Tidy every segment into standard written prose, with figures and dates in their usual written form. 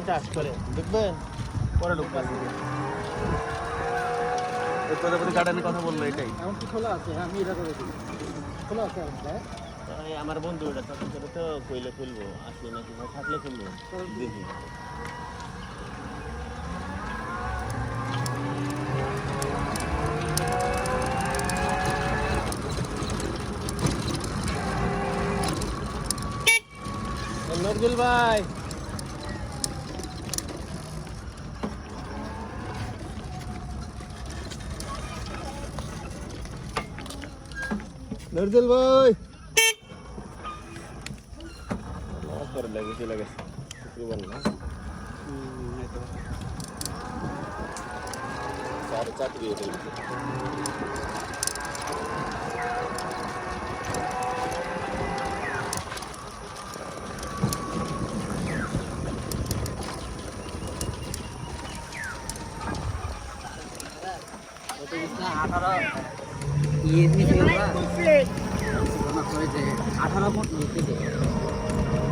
চাষ করে দেখবেন পরে লোক পাচ্ছে এই প্রজাপতি গার্ডেনের কথা বললো এটাই এখন কি খোলা আছে? আমি এটা করে দিই, খোলা আছে আমার বন্ধু এটা চাকরি করে তো কইলে খুলবো আসলে নাকি ভাই থাকলে খুলবো দেখি নজরুল ভাই নজরুল ভাই করে লাগেছে শুক্রবার না চাকরি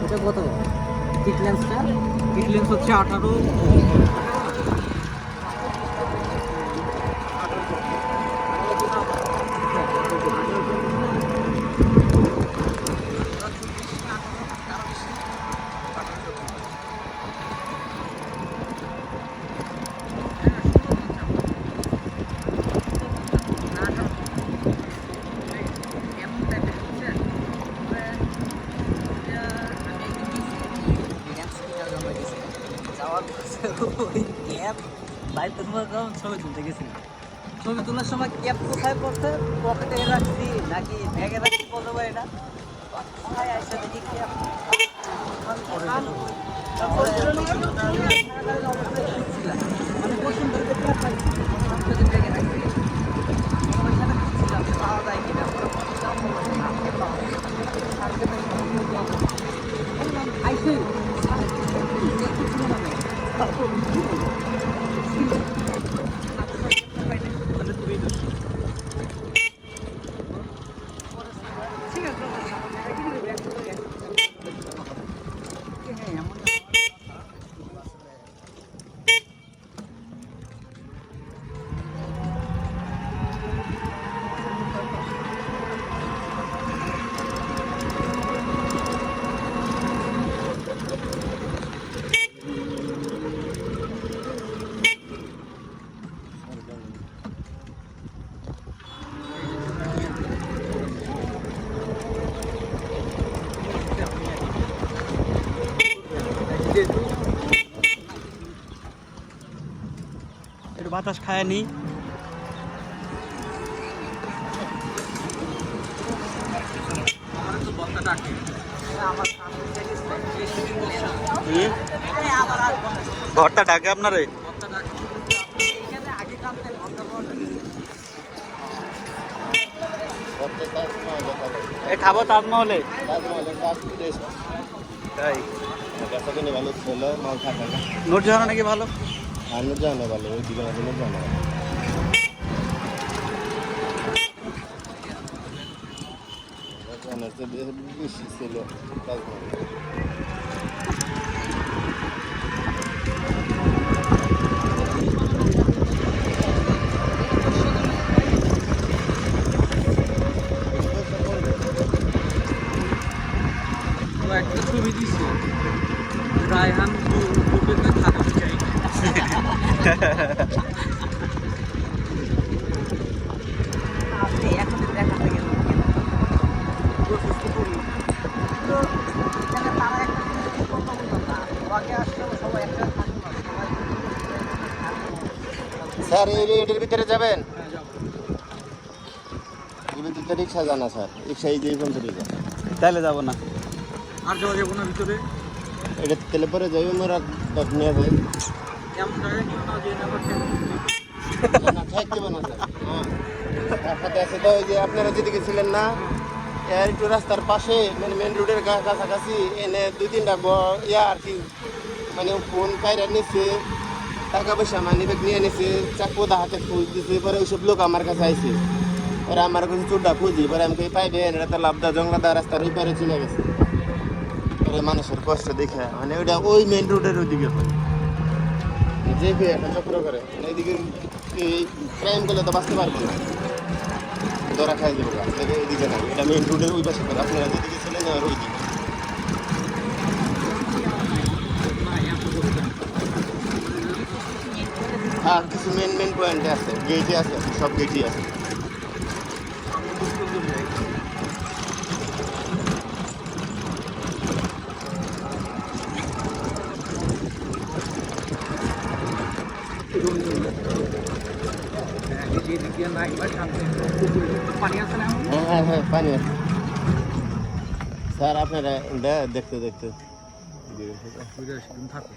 এটা কত কিটলেন্সটা? কিটলেন্স হচ্ছে 18। ছবি তুলতে গেছি, ছবি তোলার সময় ক্যাপ কোথায় পড়ছে, পকেটে রাখছি নাকি ব্যাগে রাখছি বলতে পারি না। আসা দেখি ক্যাপ মানে পছন্দ ব্যাগে রাখছি পাওয়া যায় কিনা আইসে একটু বাতাস খায় নি। ঘরটা ডাকে আপনারে খাবো তাজমহলে তাই নোট জানা নাকি ভালো নোট জানা ভালো ওই দিকে নোট জানা বেশি ছিল তাজমহলে একটা ছবি দিছে রায়হান গ্রুপের থাকতে চাই আপনি এখন দেখা থেকে তারা একটা সবাই একটা স্যার এটার ভিতরে যাবেন রিক্সা জানা স্যার রিক্সা এই যে তাহলে যাবো না আর যাওয়া যাবো না ভিতরে এটা তেলে পরে যাই আমরা নিয়ে যাই আছে তো ওই যে আপনারা যেদিকে ছিলেন না একটু রাস্তার পাশে মানে মেন রোডের কাছাকাছি এনে 2-3টা ইয়া আর কি মানে ফোন কাইরা নিচ্ছে টাকা পয়সা মানি ব্যাগ নিয়ে নিছে চাকু হাতে ফুল দিচ্ছে পরে ওইসব লোক আমার কাছে আইছে ওরা আমার কাছে চোরটা খুঁজি পরে আমি পাইবেন এটা তো লাভদা জংলাদা রাস্তার ওই পারে চলে গেছে মানুষের কষ্ট দেখে মানে ওইটা ওই মেন রোডের ওইদিকে হয় যে কেউ একটা চক্র করে এইদিকে এই ক্রাইম করলে তো বাঁচতে পারবো না, ধরা খাই দেবো এদিকে না, এটা মেন রোডের ওই পাশে করে আপনারা যেদিকে চলে না ওই দিকে। হ্যাঁ কিছু মেন মেন পয়েন্টে আছে, গেটে আছে, সব গেটই আছে। হ্যাঁ হ্যাঁ হ্যাঁ পানি আছে স্যার, আপনারা দেখতে দেখতে থাকো